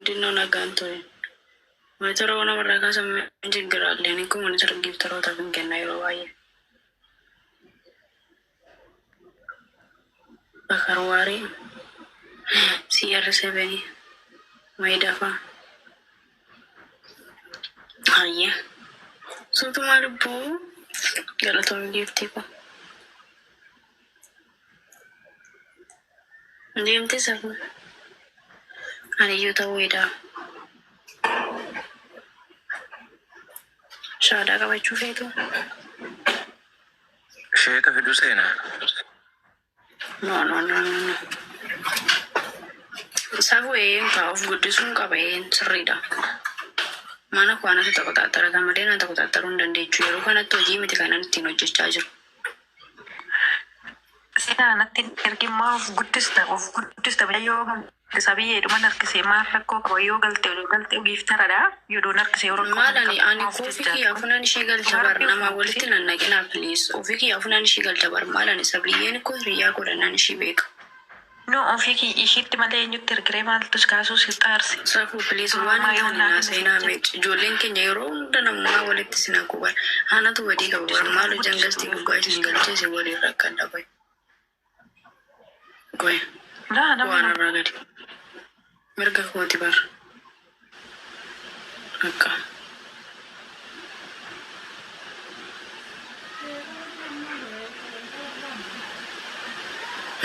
Dino nagantoe. Monitor wana maraka sa menjigra leni ko monitor gifter ota kenna yero waye. Bakarwari CR7 maidafa. Aye. So तुम्हारे बो गलत हो गिफ्ट को नियमते सब अरे यो तो वेदा शादा का बच्चू है तो शेख फिर से ना no sabu ka of good sun ka bayin sirida mana kwana ta kota tara da madena ta kota tarun dan de chiro kana to ji miti kana tino jistajo sina natti ergimma of guddista bayoga sabiye do manar kese marra ko galte giftara da yudo nar kese ro malani ani ko fiki afunan shigal tabar nama walitin nan nagina please o fiki afunan shigal tabar malani sabiyen ko riya ko nan shi beka no ofiki ishit male nyutter gremal tus casos starsi safu please one na sayna me jolen ke nyero ndana ma walit sina ko ba ana to wadi ga bar malu jangasti ko ga jingalce se wali rakanda bai koy na wana ragadi merga ko tibar akka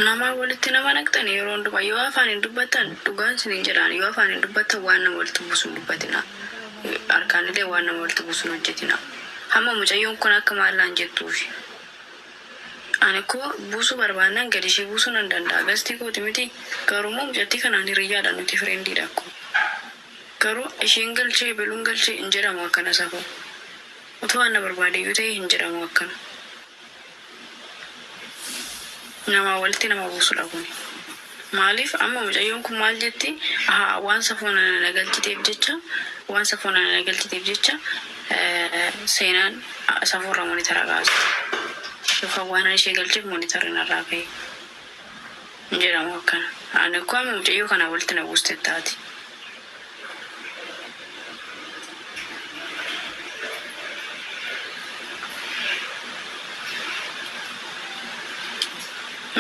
nama walitti nama naqxan yeroo hundumaa yoo afaan dubbatan dhugaan sin jedhaan yoo afaan dubbatan waan nama walitti buusuun dubbatina harkaanillee waan nama walitti buusuun hojjetina hamma mucayyoon kun akka maallaan jettuufi ani ko buusuu barbaannaan gadi ishee buusuu nan danda'a gastii kooti miti garuummoo mucattii kanaan hiriyyaadhaan nuti fireendiidha akku garuu isheen galchee beluun galchee hin jedhamu akkana safuu utuu waan na barbaadeyyuu ta'e hin jedhamu akkana nama walitti nama buusudha kun maaliif amma mucayyoon kun maal jetti waan safuuna nagalchiteef jecha seenaan safuurra monitara kaasa yookaan waan ishee galcheef monitarin irraa ka'e hin jedhamu akkana ani ko amma mucayyoo kana walitti na buuste taati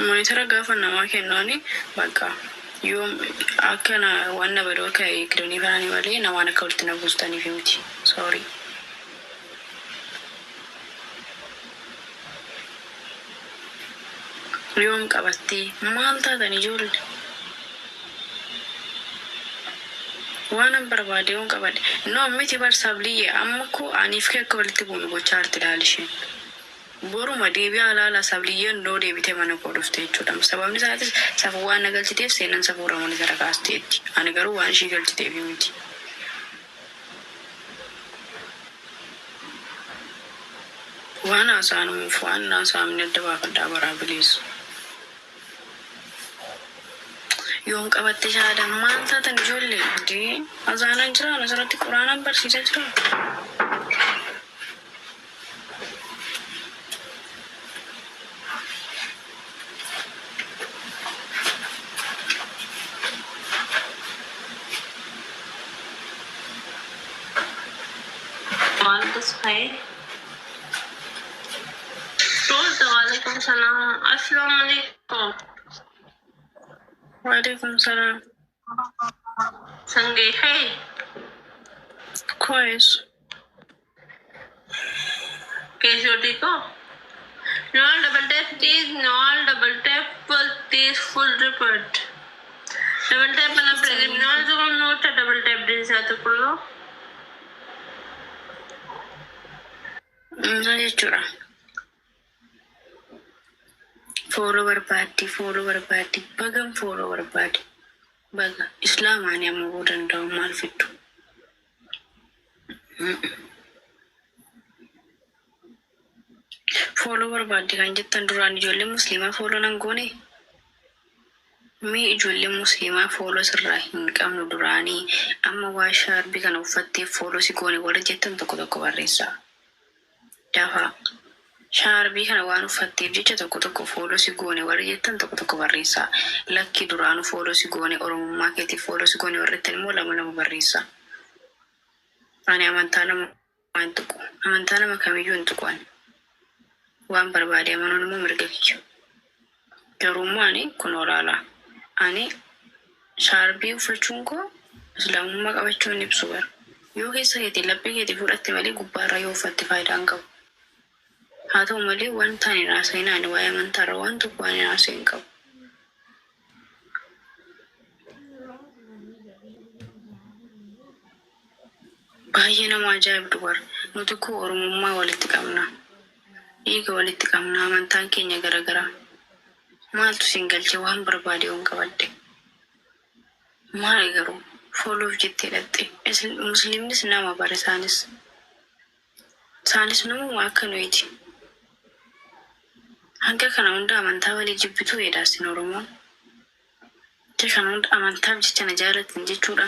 monitara gaafa namaa kennuuni bakka yoo akkana waan na badoo ka'e kidonii kananii malee namaan akka walitti na buustaniif miti sorry yoom qabattee maal taatan ijoollee waan an barbaade yoon qabadhe no miti barsabliye amma ko aniif kee akka walitti buunu gochaa arti dhaalisheen boruma deebi'aa alaala sabliyyeen noo deebite mana koo dhufte jechuudha sababni isaatis safuu waan na galchiteef seenan safuurra monitara kaasteetti ani garuu waan ishii galchiteef miti waan haasaanuuf waan haasaamni adda baafadhaa baraa biliisu yoon qabatte shaada maal taatan ijoollee dee azaanan jira asirratti quraanaan barsiisaa jira वालेकुम सलाम अस्सलाम वालेकुम वालेकुम सलाम संगे है कोइस कैसे हो ठीक हो नॉल डबल टैप तीस फुल रिपोर्ट डबल टैप बना प्रेलिमिनर जो हम नोट डबल टैप दे साथ कर लो ये चुरा follower party bagam follower party baga islamani amma bodan daw mal fittu follower party kan jettan duraan ijoollee muslimaa follow nan goone mi ijoollee muslimaa follow sirraa hin qabnu duraanii amma waa shaarbi kana uffattee follow si goone warra jettan tokko barreessaa dafa shaarbii kana waan uffatteef jecha tokko tokko fooloo si goone warri jettan tokko tokko barreessaa. Lakki duraanu fooloo si goone oromummaa keetiif fooloo si goone warri jettan immoo lama lama barreessaa. Ani amantaa nama waan tuqu amantaa nama kamiyyuu hin tuqu ani. Waan barbaade amanuun immoo mirga kiyya. Garuu ani kun olaala. Ani shaarbii uffachuun koo islaamummaa qabachuun ibsu bara. Yoo keessa keetiin laphee keetii fudhatte malee gubbaarraa yoo uffatte faayidaa hin qabu. Haa ta'u malee wanta ani haasa'in ani waa'ee amantaarra waan tokko ani haasa'in qabu. Baay'ee nama ajaa'ibdu bara. Nuti koo oromummaa walitti qabna. Dhiiga walitti qabna. Amantaan keenya garagaraa. Maaltu siin galchee waan barbaade yoon qabadde? Maali garuu fooloof jettee dhatte. Musliimnis nama bara isaanis namuma akka nuyti. Hanga kana hunda amantaa walii jibbituu hedaasin Oromoon. Kana hunda amantaaf jecha na jaalatin jechuudha.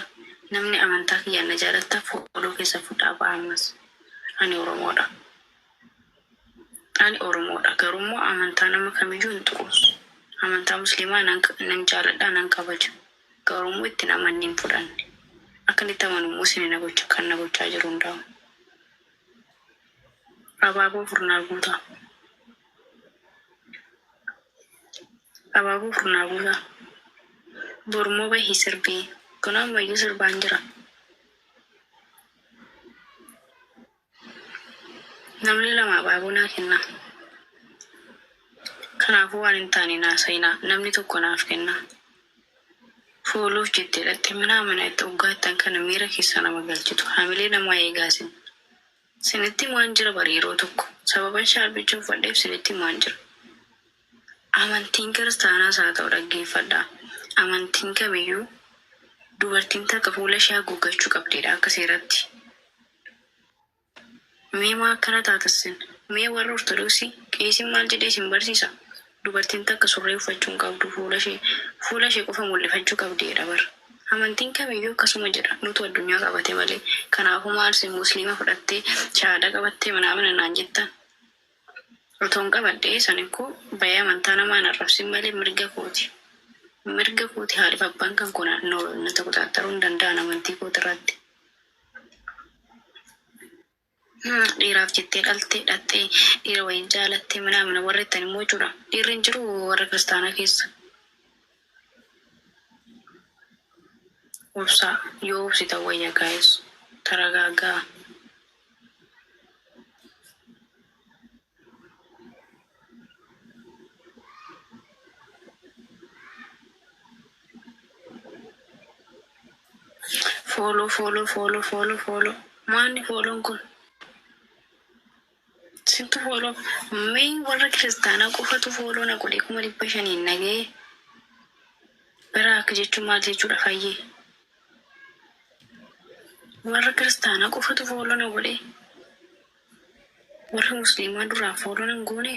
Namni amantaa kiyyaan na jaalatta fooloo keessa fudhaa ba'amas. Ani Oromoodha. Garuu amantaa nama kamiyyuu hin tuqus. Amantaa musliimaa nan jaaladha nan kabaja. Garuu itti namanni hin fudhanne. Akkanitti amanummoo isin kan na gochaa jiru hundaa'u. Abaaboo furnaa guutaa. Bormoo bahii sirbii. Kun ammayyuu sirbaan jira. Namni lama abaaboo naa kenna. Kanaafuu waan hin taane naasa'inaa. Namni tokko naaf kenna. Fooloof jettee dhatte mana itti uggaattan kana miira keessa nama galchitu. Hamilee namaa eegaasin. Sinitti waan jira bara yeroo tokko. Sababan shaarbicha uffadheef sinitti waan jira. Amantiin kiristaanaas haa ta'u dhaggeeffadhaa. Amantiin kamiyyuu dubartiin takka fuula ishee haguuggachuu qabdeedha akka seeratti. Mee maa akkana taatassin? Mee warra Ortodoksii qeesiin maal jedhee isin barsiisa? Dubartiin takka surree uffachuu hin qabdu fuula ishee qofa mul'ifachuu qabdeedha bara. Amantiin kamiyyuu akkasuma jedha. Nutu addunyaa qabate malee. Kanaafuu maal isin musliima fudhattee shahaada qabattee mana naan jettan? Otoon qabadhee san koo bayee amantaa namaa hin arrabsin malee mirga kooti. Mirga kooti haadhiif abbaan kan kun nata kutaattaruu hin danda'an amantii kooti irratti. Dhiiraaf jettee dhattee dhiira wayii jaalattee mana warra ittan immoo jechuudha. Dhiirri hin jiru warra kiristaanaa keessa. Obsaa yoo obsitan wayya gaa'es taragaagaa. Fooloo. Maanni fooloon kun? Sintu fooloo. Mee warra kiristaanaa qofatu fooloo na godhe 500 nagee. Bara akka jechuun maal jechuudha fayyee? Warra kiristaanaa qofatu fooloo na godhe. Warra musliimaa duraan fooloo nan goone.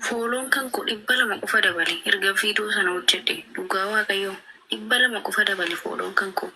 Fooloon kan kun 200 qofa dabale. Erga viidiyoo sana hojjedhe dhugaa waaqayyoo 200 qofa dabale fooloon kan kun.